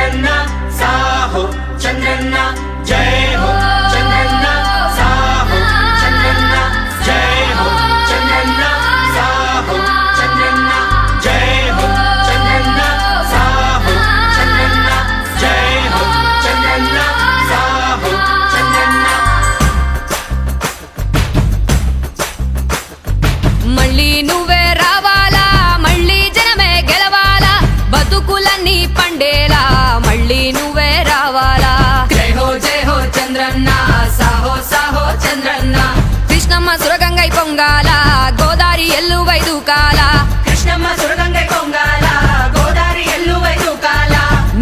చంద్రన్న సాహో చంద్రన్న జై హో చంద్రన్న సాహో చంద్రన్న జై హో చంద్రన్న సాహో చంద్రన్న జై హో చంద్రన్న సాహో చంద్రన్న జై హో చంద్రన్న సాహో చంద్రన్న. మళ్ళీ నువ్వే రావాలా, మళ్ళీ జనమే గెలవాలా, బతుకులన్నీ పండేలా మళ్ళీ నువ్వే రావాలా. జై హో చంద్రన్న సాహో సాహో చంద్రన్న. కృష్ణమ్మ సురగంగై పొంగాల, గోదారి ఎల్లువై దూకాల, కృష్ణమ్మ సురగంగై పొంగాల, గోదారి ఎల్లువై దూకాల.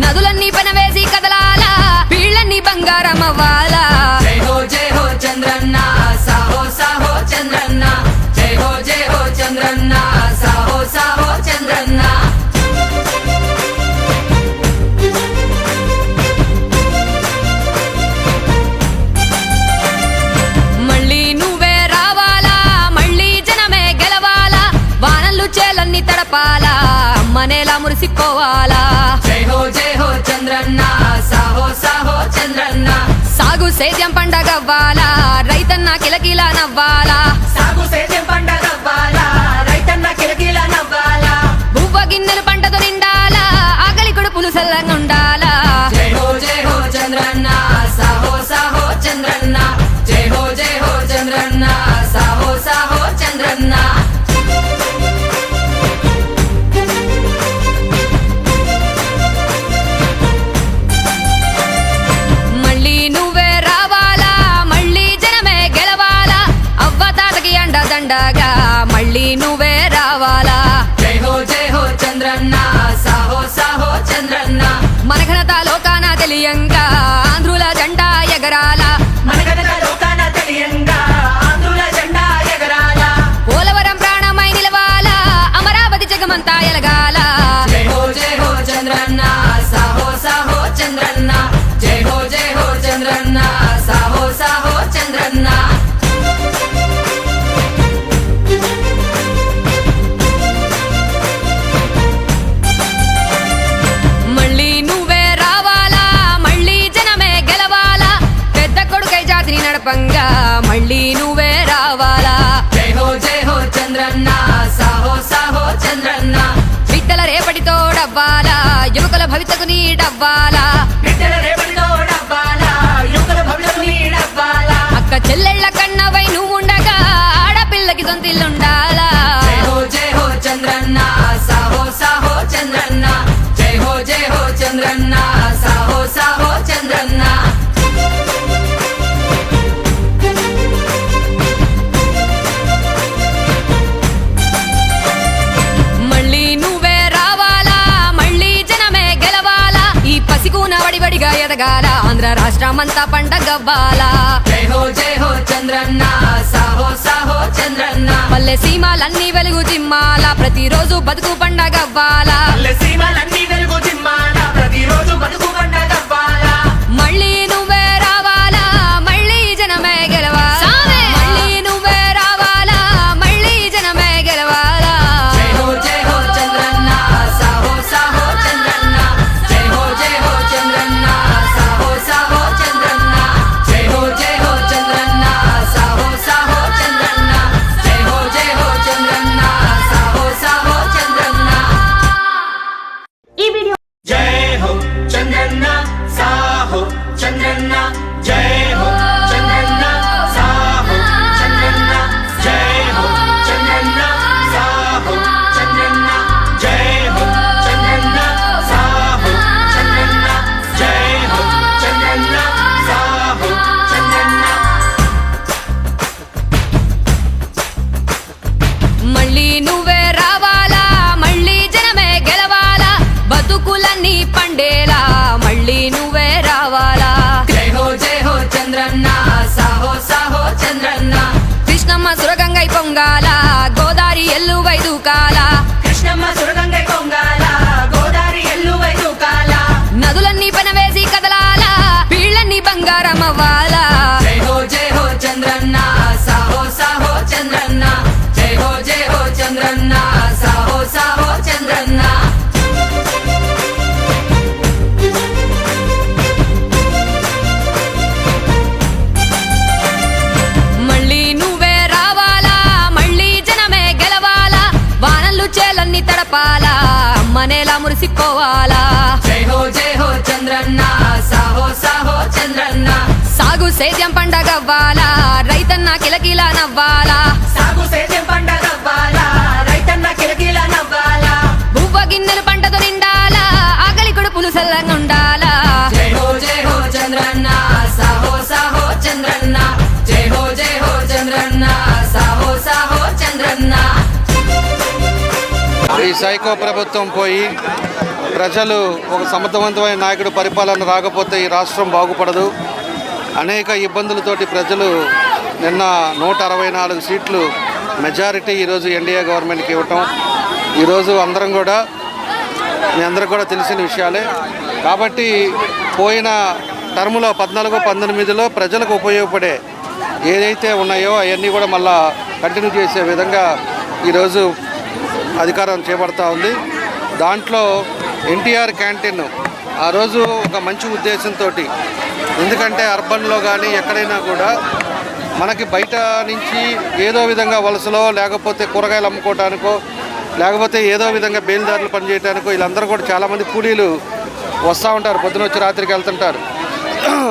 నదులన్నీ పనవేసి కదలాల, పీళ్ళన్నీ బంగారం అవ్వాలా. జై హో చంద్రన్న సాహో సాహో చంద్రన్న. జై హో చంద్రన్న సాహో సాహో చంద్రన్న. మళ్ళీ నువ్వే రావాలా, మళ్ళీ జనమే గెలవాలా, వానలు చేలన్నీ తడపాలా, అమ్మనేలా మురిసిపోవాలా. జై హో చంద్రన్న సాహో సాహో చంద్రన్న. సాగు సేద్యం పండగవ్వాలా, రైతన్న కిలకిల నవ్వాలా, సాగు సేద్యం పండగవ్వాలా, రైతన్న కిలకిల నవ్వాలా. బువ్వ గిన్నెలు పంటతో నిండాలా, ఆకలి కొడుపులు సల్లంగుండాలా. జై హో చంద్రన్న సాహో సాహో చంద్రన్న. జై హో చంద్రన్న సాహో సాహో చంద్రన్న. మళ్ళీ నువ్వే రావాలా, మళ్ళీ జనమే గెలవాలా, అవ్వ తాతకి అండదండగా మళ్ళీ నువ్వే రావాలా. జై హో చంద్రన్న సాహో సాహో చంద్రన్న. మన ఘనత లోకాన తెలియంగా ఆంధ్రుల జెండా ఎగరాల, మన గనక లోకాన తెలియంగా ఆంధ్రుల జెండా ఎగరాల. పోలవరం ప్రాణమై నిలవాలా, అమరావతి జగమంతా ఎలగాల. జై హో చంద్రన్న సాహో సాహో చంద్రన్న. జై హో చంద్రన్న సాహో సాహో చంద్రన్న. మళ్ళీ నువ్వే రావాలా, మళ్ళీ జనమే గెలవాలా, పెద్ద కొడుకై జాతిని నడపంగా మళ్ళీ నువ్వే రావాలా. జై హో చంద్రన్న సాహో సాహో చంద్రన్న. బిడ్డల రేపటి తోడవ్వాలా, యువకుల భవితకు నీడవ్వాలా, బిడ్డల రేపటి తోడవ్వాలా, యువకుల భవితకు నీడవ్వాలా. అక్క చెల్లెళ్ళ కన్నవై నువ్వుండగా ఆడపిల్లకి సొంతిల్లుండాలా. జై హో చంద్రన్న సాహో సాహో చంద్రన్న. జై హో చంద్రన్న సాహో సాహో చంద్రన్న. మళ్ళీ నువ్వే రావాలా, మళ్ళీ జనమే గెలవాలా, ఈ పసికూన వడివడిగా ఎదగాల, ఆంధ్ర రాష్ట్రమంతా పండగవ్వాలా. జై హో చంద్రన్న సాహో సాహో చంద్రన్న. పల్లె సీమాలన్నీ వెలుగు చిమ్మాల, ప్రతిరోజు బతుకు పండగవ్వాలా. పల్లె సీమలన్నీ వెలుగు జిమ్మాల, ప్రతిరోజు బతుకు పండగవ్వాలా. మళ్ళీ నువ్వే రావాలా, మళ్ళీ జనమే గెలవాలా. మళ్ళీ నువ్వే రావాలా, మళ్ళీ జనమే గెలవాలా. జై హో చంద్రన్న సాహో సాహో చంద్రన్న. జై హో చంద్రన్న సాహో సాహో చంద్రన్న. జై హో చంద్రన్న సాహో సాహో చంద్రన్న. జై హో చంద్రన్న సాహో సాహో చంద్రన్న. మురిసిపోవాలా. జై హో చంద్రన్న సాహో సాహో చంద్రన్న. సాగు సేద్యం పండగవ్వాలా, రైతన్న కిలకిల నవ్వాలా. సాగు సేద్యం పండగవ్వాలా, రైతన్న కిలకిల నవ్వాలా. బువ్వ గిన్నెలు పంటతో నిండాలా, ఆకలి కొడుపులు సల్లంగా ఉండాలా. జై హో చంద్రన్న సాహో సాహో చంద్రన్న. జై హో చంద్రన్న సాహో సాహో చంద్రన్న. ఈ సైకో ప్రభుత్వం పోయి ప్రజలు ఒక సమర్థవంతమైన నాయకుడు పరిపాలన రాకపోతే ఈ రాష్ట్రం బాగుపడదు. అనేక ఇబ్బందులతోటి ప్రజలు నిన్న 164 సీట్లు మెజారిటీ ఈరోజు ఎన్డీఏ గవర్నమెంట్కి ఇవ్వటం ఈరోజు మీ అందరికి కూడా తెలిసిన విషయాలే. కాబట్టి పోయిన టర్ములో 14-19లో ప్రజలకు ఉపయోగపడే ఏదైతే ఉన్నాయో అవన్నీ కూడా మళ్ళా కంటిన్యూ చేసే విధంగా ఈరోజు అధికారం చేపడతా ఉంది. దాంట్లో ఎన్టీఆర్ క్యాంటీన్ ఆ రోజు ఒక మంచి ఉద్దేశంతో, ఎందుకంటే అర్బన్లో కానీ ఎక్కడైనా కూడా మనకి బయట నుంచి ఏదో విధంగా వలసలో లేకపోతే కూరగాయలు అమ్ముకోవటానికో లేకపోతే ఏదో విధంగా బేల్దారులు పనిచేయటానికో వీళ్ళందరూ కూడా చాలామంది కూలీలు వస్తూ ఉంటారు, పొద్దున వచ్చి రాత్రికి వెళ్తుంటారు.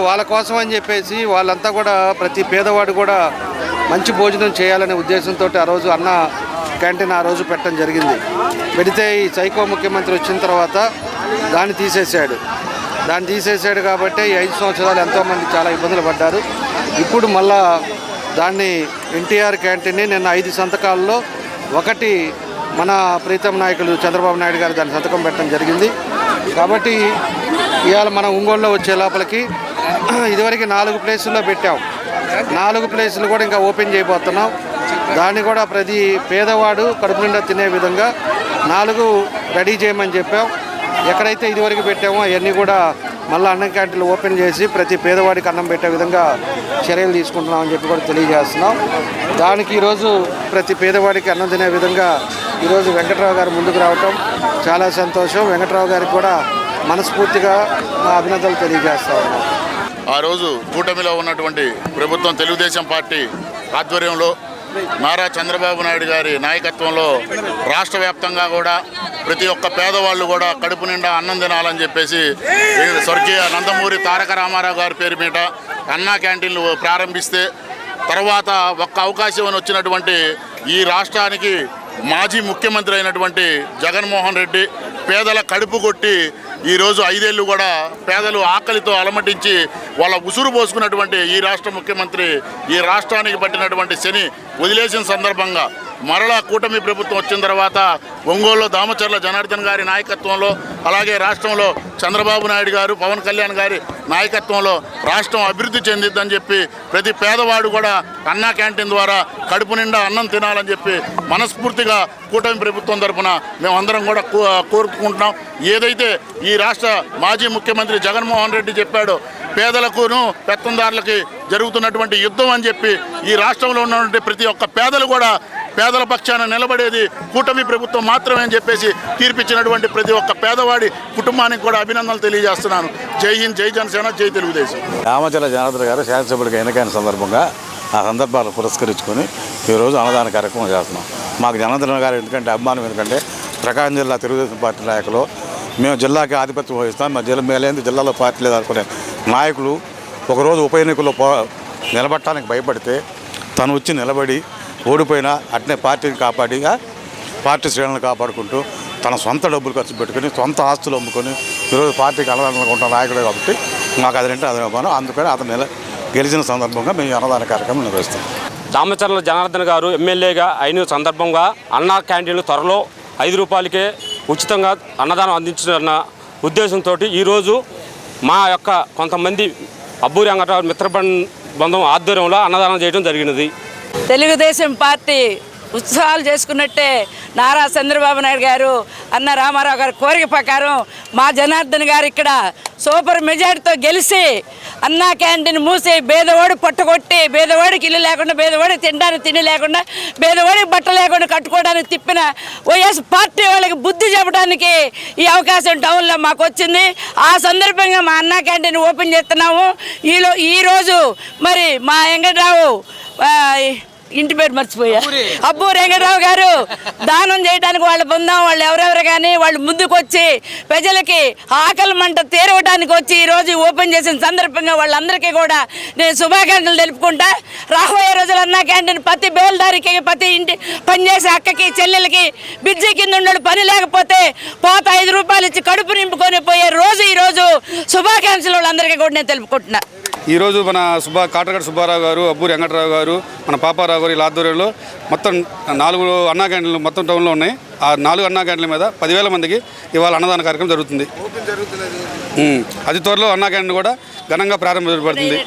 వాళ్ళ కోసం అని చెప్పేసి వాళ్ళంతా కూడా ప్రతి పేదవాడు కూడా మంచి భోజనం చేయాలనే ఉద్దేశంతో ఆ రోజు అన్న క్యాంటీన్ ఆ రోజు పెట్టడం జరిగింది. పెడితే ఈ సైకో ముఖ్యమంత్రి వచ్చిన తర్వాత దాన్ని తీసేసాడు కాబట్టి ఈ 5 సంవత్సరాలు ఎంతోమంది చాలా ఇబ్బందులు పడ్డారు. ఇప్పుడు మళ్ళా దాన్ని ఎన్టీఆర్ క్యాంటీన్ని నిన్న 5 సంతకాల్లో ఒకటి మన ప్రీతం నాయకులు చంద్రబాబు నాయుడు గారు దాన్ని సంతకం పెట్టడం జరిగింది. కాబట్టి ఇవాళ మనం ఒంగోలులో వచ్చే లోపలికి ఇదివరకు 4 ప్లేసుల్లో పెట్టాం. 4 ప్లేసులు కూడా ఇంకా ఓపెన్ చేయబోతున్నాం. దాన్ని కూడా ప్రతి పేదవాడు కడుపు నిండా తినే విధంగా 4 రెడీ చేయమని చెప్పాం. ఎక్కడైతే ఇదివరకు పెట్టామో అవన్నీ కూడా మళ్ళీ అన్నం క్యాంటీన్లు ఓపెన్ చేసి ప్రతి పేదవాడికి అన్నం పెట్టే విధంగా చర్యలు తీసుకుంటున్నామని చెప్పి కూడా తెలియజేస్తున్నాం. దానికి ఈరోజు ప్రతి పేదవాడికి అన్నం తినే విధంగా ఈరోజు వెంకట్రావు గారు ముందుకు రావటం చాలా సంతోషం. వెంకట్రావు గారికి కూడా మనస్ఫూర్తిగా మా అభినందనలు తెలియజేస్తా ఉన్నాం. ఆ రోజు కూటమిలో ఉన్నటువంటి ప్రభుత్వం తెలుగుదేశం పార్టీ ఆధ్వర్యంలో నారా చంద్రబాబు నాయుడు గారి నాయకత్వంలో రాష్ట్ర వ్యాప్తంగా కూడా ప్రతి ఒక్క పేదవాళ్ళు కూడా కడుపు నిండా అన్నం తినాలని చెప్పేసి స్వర్గీయ నందమూరి తారక రామారావు గారి పేరు మీద అన్నా క్యాంటీన్లు ప్రారంభిస్తే తర్వాత ఒక్క అవకాశం అని వచ్చినటువంటి ఈ రాష్ట్రానికి మాజీ ముఖ్యమంత్రి అయినటువంటి జగన్మోహన్ రెడ్డి పేదల కడుపు కొట్టి ఈరోజు 5 ఏళ్ళు కూడా పేదలు ఆకలితో అలమటించి వాళ్ళ ఉసురు పోసుకున్నటువంటి ఈ రాష్ట్ర ముఖ్యమంత్రి ఈ రాష్ట్రానికి పట్టినటువంటి శని వదిలేసిన సందర్భంగా మరలా కూటమి ప్రభుత్వం వచ్చిన తర్వాత ఒంగోలులో దామచర్ల జనార్దన్ గారి నాయకత్వంలో అలాగే రాష్ట్రంలో చంద్రబాబు నాయుడు గారు పవన్ కళ్యాణ్ గారి నాయకత్వంలో రాష్ట్రం అభివృద్ధి చెందిద్దని చెప్పి ప్రతి పేదవాడు కూడా అన్నా క్యాంటీన్ ద్వారా కడుపు నిండా అన్నం తినాలని చెప్పి మనస్ఫూర్తిగా కూటమి ప్రభుత్వం తరఫున మేమందరం కూడా కోరుకుంటున్నాం. ఏదైతే ఈ రాష్ట్ర మాజీ ముఖ్యమంత్రి జగన్మోహన్ రెడ్డి చెప్పాడో పేదలకును పెత్తందారులకి జరుగుతున్నటువంటి యుద్ధం అని చెప్పి ఈ రాష్ట్రంలో ఉన్నటువంటి ప్రతి ఒక్క పేదలు కూడా పేదల పక్షాన నిలబడేది కూటమి ప్రభుత్వం మాత్రమే అని చెప్పేసి తీర్పిచ్చినటువంటి ప్రతి ఒక్క పేదవాడి కుటుంబానికి కూడా అభినందనలు తెలియజేస్తున్నాను. జై హింద్, జై జనసేన, జై తెలుగుదేశం. దామచర్ల జనార్దన్ గారు శాసనసభ్యుడికి ఎన్నికైన సందర్భంగా ఆ సందర్భాలు పురస్కరించుకొని ఈరోజు అన్నదాన కార్యక్రమం చేస్తున్నాం. మాకు జనార్దన్ గారు ఎందుకంటే అభిమానం, ఎందుకంటే ప్రకాశం జిల్లా తెలుగుదేశం పార్టీ నాయకులు మేము జిల్లాకి ఆధిపత్యం వహిస్తాం, మా మేలేంది జిల్లాలో పార్టీ లేదు అనుకునే నాయకులు ఒకరోజు ఉప ఎన్నికల్లో నిలబడటానికి భయపడితే తను వచ్చి నిలబడి ఓడిపోయినా అట్నే పార్టీని కాపాడిగా పార్టీ శ్రేణులను కాపాడుకుంటూ తన సొంత డబ్బులు ఖర్చు పెట్టుకుని సొంత ఆస్తులు అమ్ముకొని ఈరోజు పార్టీకి అన్నదానంగా నాయకుడే కాబట్టి మాకు అదంటే అభిమానం. అందుకని అతను గెలిచిన సందర్భంగా మేము అన్నదాన కార్యక్రమం నిర్వహిస్తాం. దామచర్ల జనార్దన్ గారు ఎమ్మెల్యేగా అయిన సందర్భంగా అన్నా క్యాంటీన్లు త్వరలో 5 రూపాయలకే ఉచితంగా అన్నదానం అందించిన ఉద్దేశంతో ఈరోజు మా యొక్క కొంతమంది అబ్బూరి వెంకటరావు మిత్ర బృందం ఆధ్వర్యంలో అన్నదానం చేయడం జరిగినది. తెలుగుదేశం పార్టీ ఉత్సవాలు చేసుకున్నట్టే నారా చంద్రబాబు నాయుడు గారు అన్న రామారావు గారి కోరిక ప్రకారం మా జనార్దన్ గారు ఇక్కడ సూపర్ మెజార్టీతో గెలిచి అన్నా క్యాంటీన్ మూసి పేదవాడు పట్టుకొట్టి పేదవాడికి ఇల్లు లేకుండా పేదవాడికి తినడానికి తిండి లేకుండా పేదవాడికి బట్ట లేకుండా కట్టుకోవడానికి తిప్పిన వైఎస్ పార్టీ వాళ్ళకి బుద్ధి చెప్పడానికి ఈ అవకాశం టౌన్లో మాకు వచ్చింది. ఆ సందర్భంగా మా అన్నా క్యాంటీన్ ఓపెన్ చేస్తున్నాము. ఈరోజు మరి మా వెంకటరావు ఇంటి పేరు మర్చిపోయా, అబ్బు వెంకటరావు గారు దానం చేయడానికి వాళ్ళ బృందం వాళ్ళు ఎవరెవరు కానీ వాళ్ళు ముందుకు వచ్చి ప్రజలకి ఆకలి మంట తీరవడానికి వచ్చి ఈరోజు ఓపెన్ చేసిన సందర్భంగా వాళ్ళందరికీ కూడా నేను శుభాకాంక్షలు తెలుపుకుంటా. రాబోయే రోజులు అన్నా క్యాంటీన్ ప్రతి బేల్దారికి, ప్రతి ఇంటి పనిచేసే అక్కకి చెల్లెలకి బిడ్జి కింద ఉన్నాడు పని లేకపోతే పోత 5 రూపాయలు ఇచ్చి కడుపు నింపుకొని పోయే రోజు ఈరోజు. శుభాకాంక్షలు వాళ్ళందరికీ కూడా నేను తెలుపుకుంటున్నా. ఈరోజు మన కాటగడ సుబ్బారావు గారు, అబ్బూరి వెంకటరావు గారు, మన పాపారావు గారు ఇలా ఆధ్వర్యంలో మొత్తం 4 అన్నా క్యాంటీన్లు మొత్తం టౌన్లో ఉన్నాయి. ఆ 4 అన్నా క్యాంటీన్ల మీద 10,000 మందికి ఇవాళ అన్నదాన కార్యక్రమం జరుగుతుంది. అతి త్వరలో అన్నా క్యాంటీన్ కూడా ఘనంగా ప్రారంభించబడుతుంది.